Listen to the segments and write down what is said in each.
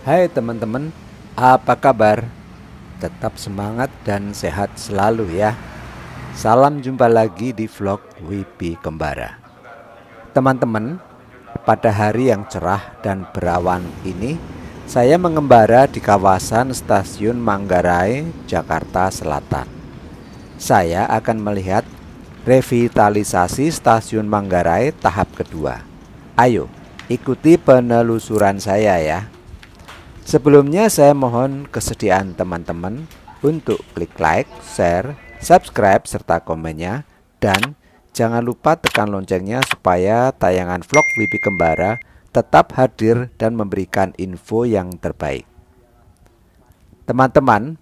Hai teman-teman, apa kabar? Tetap semangat dan sehat selalu ya. Salam jumpa lagi di vlog Wibi Kembara. Teman-teman, pada hari yang cerah dan berawan ini, saya mengembara di kawasan Stasiun Manggarai, Jakarta Selatan. Saya akan melihat revitalisasi Stasiun Manggarai tahap kedua. Ayo, ikuti penelusuran saya ya. Sebelumnya saya mohon kesediaan teman-teman untuk klik like, share, subscribe, serta komennya. Dan jangan lupa tekan loncengnya supaya tayangan vlog Wibi Kembara tetap hadir dan memberikan info yang terbaik. Teman-teman,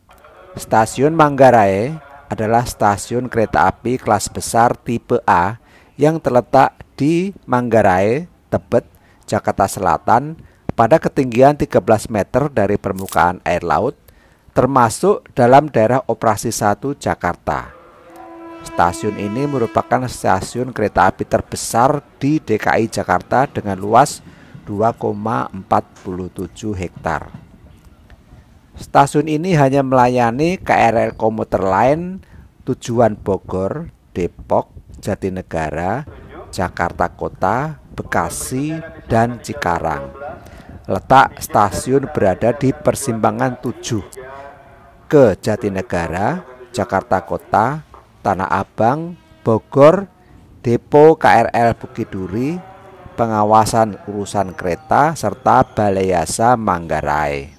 Stasiun Manggarai adalah stasiun kereta api kelas besar tipe A yang terletak di Manggarai, Tebet, Jakarta Selatan pada ketinggian 13 meter dari permukaan air laut, termasuk dalam daerah operasi 1 Jakarta. Stasiun ini merupakan stasiun kereta api terbesar di DKI Jakarta dengan luas 2,47 hektar. Stasiun ini hanya melayani KRL komuter lain tujuan Bogor, Depok, Jatinegara, Jakarta Kota, Bekasi, dan Cikarang. Letak stasiun berada di persimpangan 7 ke Jatinegara, Jakarta Kota, Tanah Abang, Bogor, Depo KRL Bukit Duri, pengawasan urusan kereta, serta Balai Yasa Manggarai.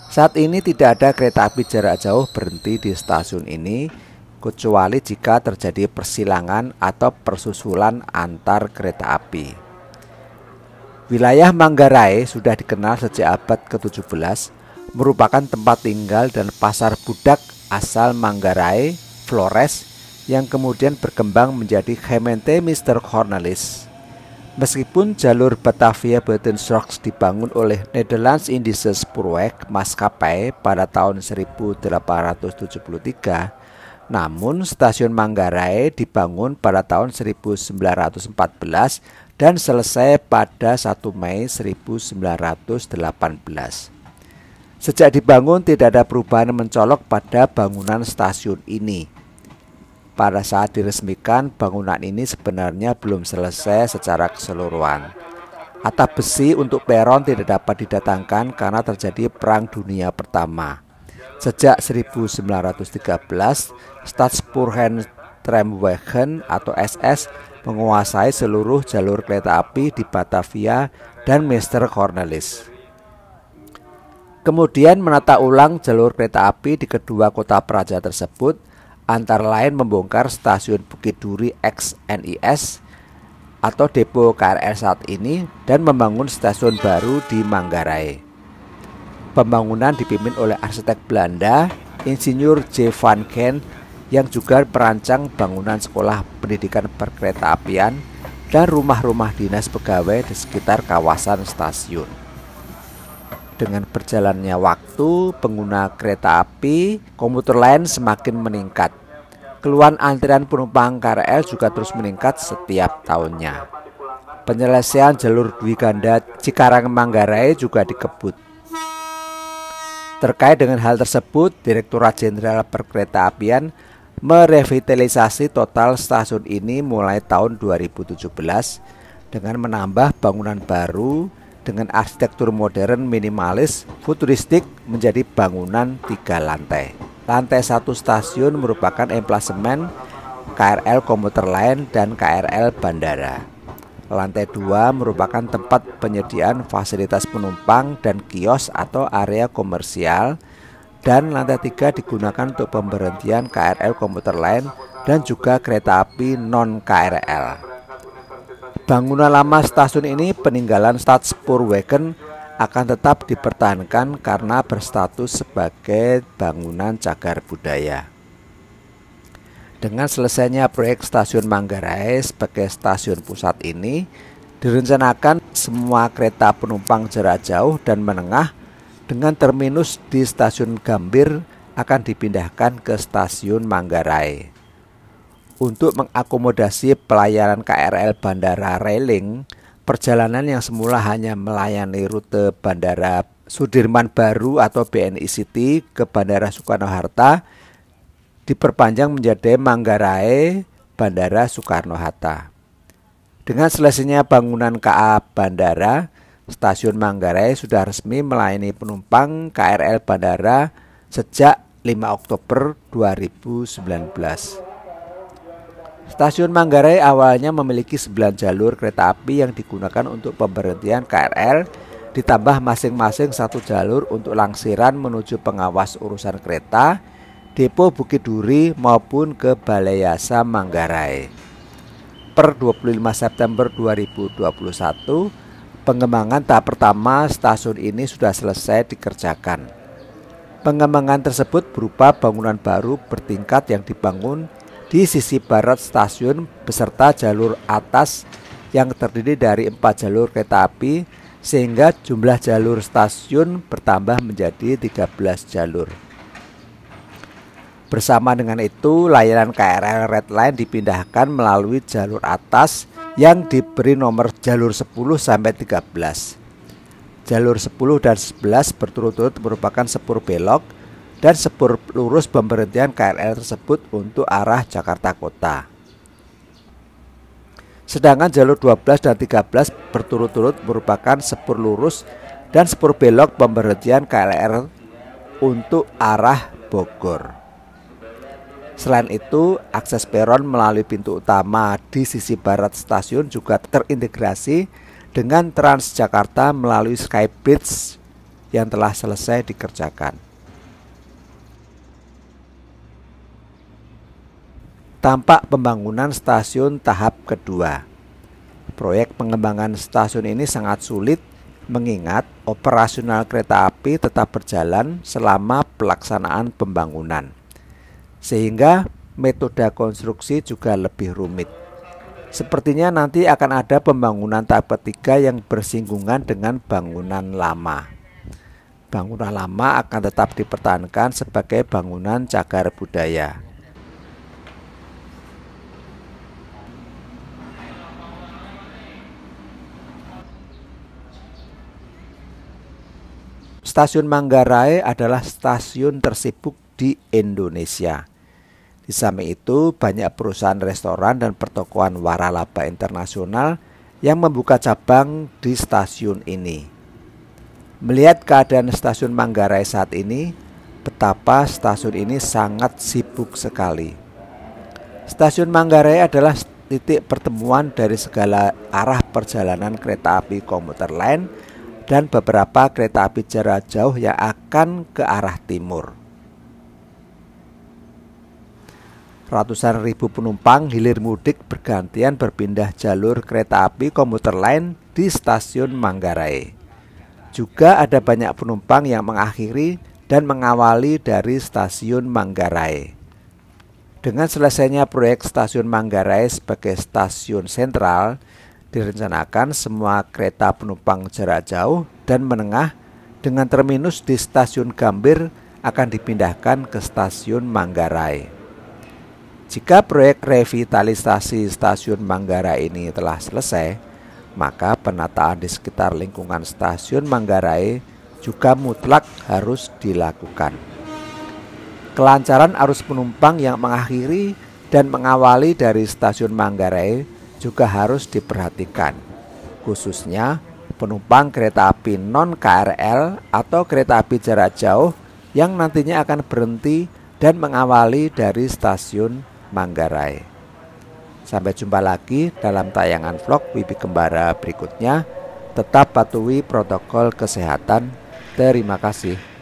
Saat ini tidak ada kereta api jarak jauh berhenti di stasiun ini, kecuali jika terjadi persilangan atau persusulan antar kereta api. Wilayah Manggarai sudah dikenal sejak abad ke-17, merupakan tempat tinggal dan pasar budak asal Manggarai, Flores, yang kemudian berkembang menjadi Gemeente Mr. Cornelis. Meskipun jalur Batavia Buitenweg dibangun oleh Nederlands Indische Spoorweg maskapai pada tahun 1873, namun stasiun Manggarai dibangun pada tahun 1914 dan selesai pada 1 Mei 1918. Sejak dibangun tidak ada perubahan mencolok pada bangunan stasiun ini. Pada saat diresmikan, bangunan ini sebenarnya belum selesai secara keseluruhan. Atap besi untuk peron tidak dapat didatangkan karena terjadi Perang Dunia Pertama. Sejak 1913, Staatsspoorwegen atau SS menguasai seluruh jalur kereta api di Batavia dan Mr. Cornelis. Kemudian menata ulang jalur kereta api di kedua kota peraja tersebut, antara lain membongkar stasiun Bukit Duri X NIS atau depo KRL saat ini dan membangun stasiun baru di Manggarai. Pembangunan dipimpin oleh arsitek Belanda, Insinyur J. van Gent, yang juga merancang bangunan sekolah pendidikan perkeretaapian dan rumah-rumah dinas pegawai di sekitar kawasan stasiun. Dengan berjalannya waktu, pengguna kereta api komuter lain semakin meningkat. Keluhan antrian penumpang KRL juga terus meningkat setiap tahunnya. Penyelesaian jalur Dwi Ganda Cikarang Manggarai juga dikebut. Terkait dengan hal tersebut, Direktorat Jenderal Perkeretaapian merevitalisasi total stasiun ini mulai tahun 2017 dengan menambah bangunan baru dengan arsitektur modern minimalis futuristik menjadi bangunan 3 lantai. Lantai 1 stasiun merupakan emplasemen KRL komuter lain dan KRL bandara. Lantai 2 merupakan tempat penyediaan fasilitas penumpang dan kios atau area komersial. Dan lantai 3 digunakan untuk pemberhentian KRL komuter lain dan juga kereta api non-KRL. Bangunan lama stasiun ini peninggalan Staatspoorwegen akan tetap dipertahankan karena berstatus sebagai bangunan cagar budaya. Dengan selesainya proyek stasiun Manggarai sebagai stasiun pusat ini, direncanakan semua kereta penumpang jarak jauh dan menengah dengan terminus di stasiun Gambir akan dipindahkan ke stasiun Manggarai. Untuk mengakomodasi pelayanan KRL Bandara Railing, Perjalanan yang semula hanya melayani rute Bandara Sudirman Baru atau BNI City ke Bandara Soekarno-Hatta diperpanjang menjadi Manggarai Bandara Soekarno-Hatta. Dengan selesainya bangunan KA Bandara, Stasiun Manggarai sudah resmi melayani penumpang KRL Bandara sejak 5 Oktober 2019. Stasiun Manggarai awalnya memiliki 9 jalur kereta api yang digunakan untuk pemberhentian KRL, ditambah masing-masing 1 jalur untuk langsiran menuju pengawas urusan kereta, Depo Bukit Duri maupun ke Balai Yasa Manggarai. Per 25 September 2021, pengembangan tahap pertama stasiun ini sudah selesai dikerjakan. Pengembangan tersebut berupa bangunan baru bertingkat yang dibangun di sisi barat stasiun beserta jalur atas yang terdiri dari 4 jalur kereta api sehingga jumlah jalur stasiun bertambah menjadi 13 jalur. Bersama dengan itu, layanan KRL Red Line dipindahkan melalui jalur atas yang diberi nomor jalur 10 sampai 13. Jalur 10 dan 11 berturut-turut merupakan sepur belok dan sepur lurus pemberhentian KRL tersebut untuk arah Jakarta Kota. Sedangkan jalur 12 dan 13 berturut-turut merupakan sepur lurus dan sepur belok pemberhentian KRL untuk arah Bogor. Selain itu, akses peron melalui pintu utama di sisi barat stasiun juga terintegrasi dengan Transjakarta melalui Skybridge yang telah selesai dikerjakan. Tampak pembangunan stasiun tahap kedua. Proyek pengembangan stasiun ini sangat sulit mengingat operasional kereta api tetap berjalan selama pelaksanaan pembangunan, sehingga metode konstruksi juga lebih rumit. Sepertinya nanti akan ada pembangunan tahap ketiga yang bersinggungan dengan bangunan lama. Bangunan lama akan tetap dipertahankan sebagai bangunan cagar budaya. Stasiun Manggarai adalah stasiun tersibuk di Indonesia. Di samping itu, banyak perusahaan restoran dan pertokoan waralaba internasional yang membuka cabang di stasiun ini. Melihat keadaan stasiun Manggarai saat ini, betapa stasiun ini sangat sibuk sekali. Stasiun Manggarai adalah titik pertemuan dari segala arah perjalanan kereta api komuter lain dan beberapa kereta api jarak jauh yang akan ke arah timur. Ratusan ribu penumpang hilir mudik bergantian berpindah jalur kereta api komuter lain di stasiun Manggarai. Juga ada banyak penumpang yang mengakhiri dan mengawali dari stasiun Manggarai. Dengan selesainya proyek stasiun Manggarai sebagai stasiun sentral, direncanakan semua kereta penumpang jarak jauh dan menengah dengan terminus di stasiun Gambir akan dipindahkan ke stasiun Manggarai. Jika proyek revitalisasi stasiun Manggarai ini telah selesai, maka penataan di sekitar lingkungan stasiun Manggarai juga mutlak harus dilakukan. Kelancaran arus penumpang yang mengakhiri dan mengawali dari stasiun Manggarai juga harus diperhatikan, khususnya penumpang kereta api non-KRL atau kereta api jarak jauh yang nantinya akan berhenti dan mengawali dari stasiun Manggarai. Sampai jumpa lagi dalam tayangan vlog Wibi Kembara berikutnya. Tetap patuhi protokol kesehatan. Terima kasih.